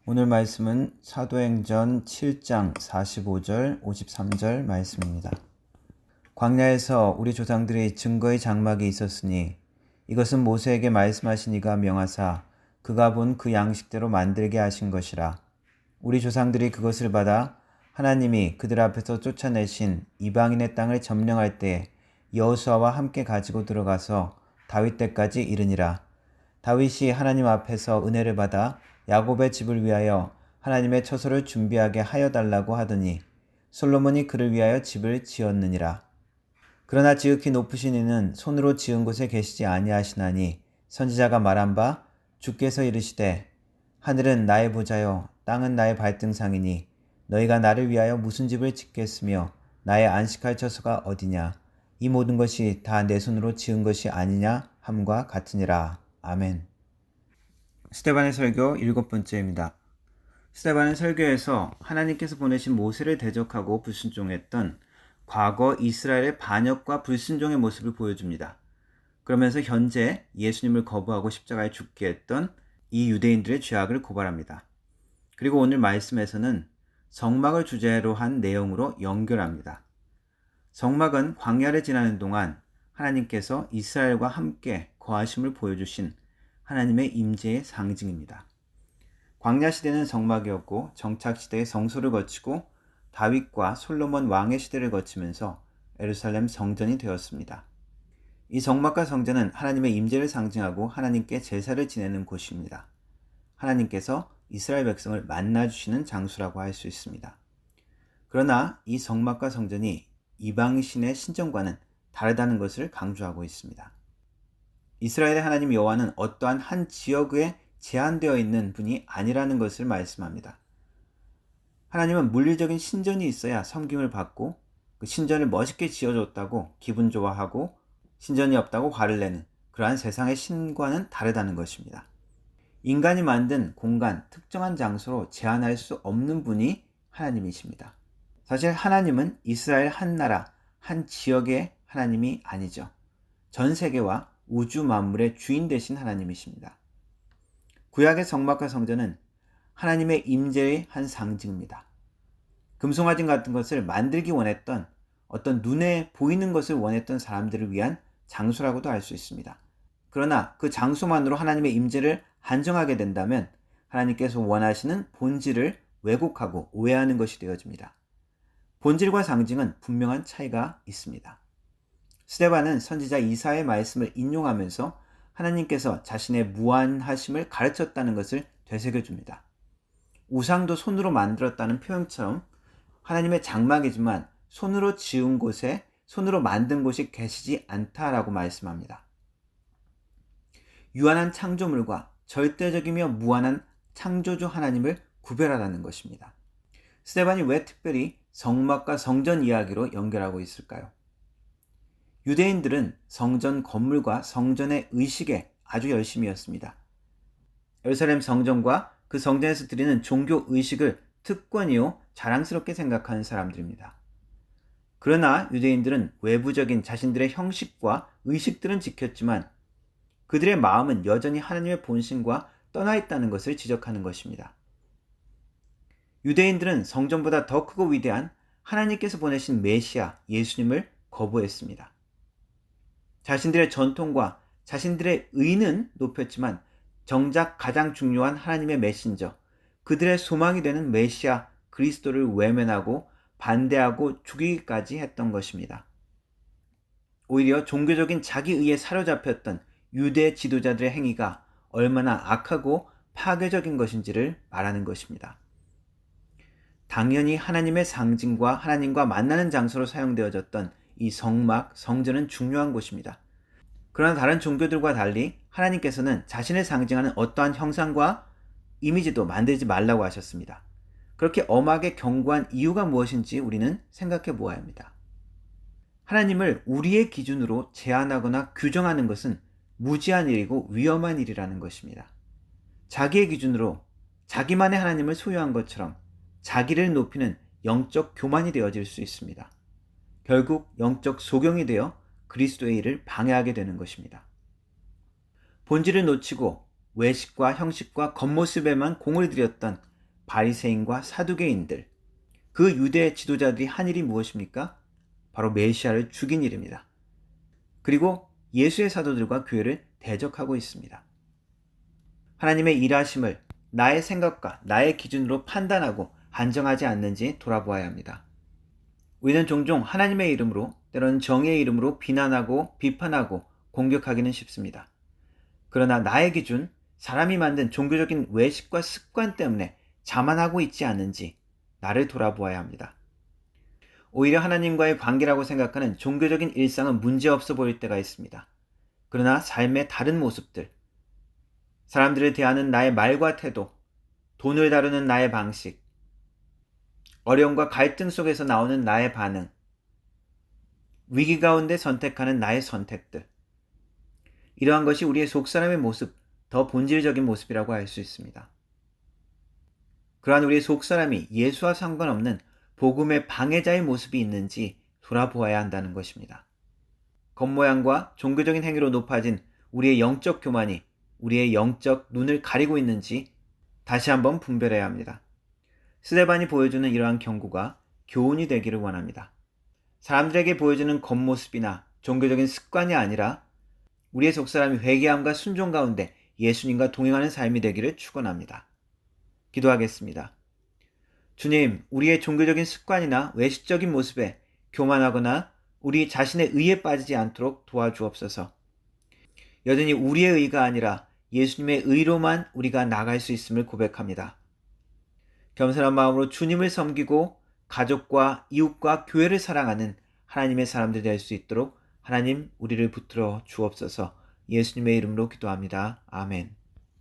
오늘 말씀은 사도행전 7장 45절, 53절 말씀입니다. 광야에서 우리 조상들의 증거의 장막이 있었으니 이것은 모세에게 말씀하신 이가 명하사 그가 본 그 양식대로 만들게 하신 것이라. 우리 조상들이 그것을 받아 하나님이 그들 앞에서 쫓아내신 이방인의 땅을 점령할 때에 여호수아와 함께 가지고 들어가서 다윗 때까지 이르니라. 다윗이 하나님 앞에서 은혜를 받아 야곱의 집을 위하여 하나님의 처소를 준비하게 하여 달라고 하더니 솔로몬이 그를 위하여 집을 지었느니라. 그러나 지극히 높으신 이는 손으로 지은 곳에 계시지 아니하시나니 선지자가 말한 바 주께서 이르시되 하늘은 나의 보좌요 땅은 나의 발등상이니 너희가 나를 위하여 무슨 집을 짓겠으며 나의 안식할 처소가 어디냐. 이 모든 것이 다 내 손으로 지은 것이 아니냐 함과 같으니라. 아멘. 스데반의 설교 7번째입니다. 스데반은 설교에서 하나님께서 보내신 모세를 대적하고 불순종했던 과거 이스라엘의 반역과 불순종의 모습을 보여줍니다. 그러면서 현재 예수님을 거부하고 십자가에 죽게 했던 이 유대인들의 죄악을 고발합니다. 그리고 오늘 말씀에서는 성막을 주제로 한 내용으로 연결합니다. 성막은 광야를 지나는 동안 하나님께서 이스라엘과 함께 거하심을 보여주신 하나님의 임재의 상징입니다. 광야 시대는 성막이었고 정착 시대의 성소를 거치고 다윗과 솔로몬 왕의 시대를 거치면서 예루살렘 성전이 되었습니다. 이 성막과 성전은 하나님의 임재를 상징하고 하나님께 제사를 지내는 곳입니다. 하나님께서 이스라엘 백성을 만나주시는 장소라고 할 수 있습니다. 그러나 이 성막과 성전이 이방신의 신전과는 다르다는 것을 강조하고 있습니다. 이스라엘의 하나님 여호와는 어떠한 한 지역에 제한되어 있는 분이 아니라는 것을 말씀합니다. 하나님은 물리적인 신전이 있어야 섬김을 받고 그 신전을 멋있게 지어줬다고 기분 좋아하고 신전이 없다고 화를 내는 그러한 세상의 신과는 다르다는 것입니다. 인간이 만든 공간, 특정한 장소로 제한할 수 없는 분이 하나님이십니다. 사실 하나님은 이스라엘 한 나라, 한 지역의 하나님이 아니죠. 전 세계와 우주 만물의 주인 되신 하나님이십니다. 구약의 성막과 성전은 하나님의 임재의 한 상징입니다. 금송아지 같은 것을 만들기 원했던 어떤 눈에 보이는 것을 원했던 사람들을 위한 장소라고도 할 수 있습니다. 그러나 그 장소만으로 하나님의 임재를 한정하게 된다면 하나님께서 원하시는 본질을 왜곡하고 오해하는 것이 되어집니다. 본질과 상징은 분명한 차이가 있습니다. 스데반은 선지자 이사야의 말씀을 인용하면서 하나님께서 자신의 무한하심을 가르쳤다는 것을 되새겨줍니다. 우상도 손으로 만들었다는 표현처럼 하나님의 장막이지만 손으로 지은 곳에 손으로 만든 곳이 계시지 않다라고 말씀합니다. 유한한 창조물과 절대적이며 무한한 창조주 하나님을 구별하라는 것입니다. 스데반이 왜 특별히 성막과 성전 이야기로 연결하고 있을까요? 유대인들은 성전 건물과 성전의 의식에 아주 열심이었습니다. 예루살렘 성전과 그 성전에서 드리는 종교 의식을 특권이요 자랑스럽게 생각하는 사람들입니다. 그러나 유대인들은 외부적인 자신들의 형식과 의식들은 지켰지만 그들의 마음은 여전히 하나님의 본심과 떠나 있다는 것을 지적하는 것입니다. 유대인들은 성전보다 더 크고 위대한 하나님께서 보내신 메시아 예수님을 거부했습니다. 자신들의 전통과 자신들의 의는 높였지만 정작 가장 중요한 하나님의 메신저, 그들의 소망이 되는 메시아 그리스도를 외면하고 반대하고 죽이기까지 했던 것입니다. 오히려 종교적인 자기의에 사로잡혔던 유대 지도자들의 행위가 얼마나 악하고 파괴적인 것인지를 말하는 것입니다. 당연히 하나님의 상징과 하나님과 만나는 장소로 사용되어졌던 이 성막, 성전은 중요한 곳입니다. 그러나 다른 종교들과 달리 하나님께서는 자신을 상징하는 어떠한 형상과 이미지도 만들지 말라고 하셨습니다. 그렇게 엄하게 경고한 이유가 무엇인지 우리는 생각해 보아야 합니다. 하나님을 우리의 기준으로 제한하거나 규정하는 것은 무지한 일이고 위험한 일이라는 것입니다. 자기의 기준으로 자기만의 하나님을 소유한 것처럼 자기를 높이는 영적 교만이 되어질 수 있습니다. 결국 영적 소경이 되어 그리스도의 일을 방해하게 되는 것입니다. 본질을 놓치고 외식과 형식과 겉모습에만 공을 들였던 바리새인과 사두개인들, 그 유대 지도자들이 한 일이 무엇입니까? 바로 메시아를 죽인 일입니다. 그리고 예수의 사도들과 교회를 대적하고 있습니다. 하나님의 일하심을 나의 생각과 나의 기준으로 판단하고 한정하지 않는지 돌아보아야 합니다. 우리는 종종 하나님의 이름으로, 때로는 정의의 이름으로 비난하고 비판하고 공격하기는 쉽습니다. 그러나 나의 기준, 사람이 만든 종교적인 외식과 습관 때문에 자만하고 있지 않은지 나를 돌아보아야 합니다. 오히려 하나님과의 관계라고 생각하는 종교적인 일상은 문제없어 보일 때가 있습니다. 그러나 삶의 다른 모습들, 사람들을 대하는 나의 말과 태도, 돈을 다루는 나의 방식, 어려움과 갈등 속에서 나오는 나의 반응, 위기 가운데 선택하는 나의 선택들, 이러한 것이 우리의 속사람의 모습, 더 본질적인 모습이라고 할 수 있습니다. 그러한 우리의 속사람이 예수와 상관없는 복음의 방해자의 모습이 있는지 돌아보아야 한다는 것입니다. 겉모양과 종교적인 행위로 높아진 우리의 영적 교만이 우리의 영적 눈을 가리고 있는지 다시 한번 분별해야 합니다. 스데반이 보여주는 이러한 경고가 교훈이 되기를 원합니다. 사람들에게 보여주는 겉모습이나 종교적인 습관이 아니라 우리의 속사람이 회개함과 순종 가운데 예수님과 동행하는 삶이 되기를 축원합니다. 기도하겠습니다. 주님, 우리의 종교적인 습관이나 외식적인 모습에 교만하거나 우리 자신의 의에 빠지지 않도록 도와주옵소서. 여전히 우리의 의가 아니라 예수님의 의로만 우리가 나갈 수 있음을 고백합니다. 겸손한 마음으로 주님을 섬기고 가족과 이웃과 교회를 사랑하는 하나님의 사람들이 될 수 있도록 하나님 우리를 붙들어 주옵소서. 예수님의 이름으로 기도합니다. 아멘.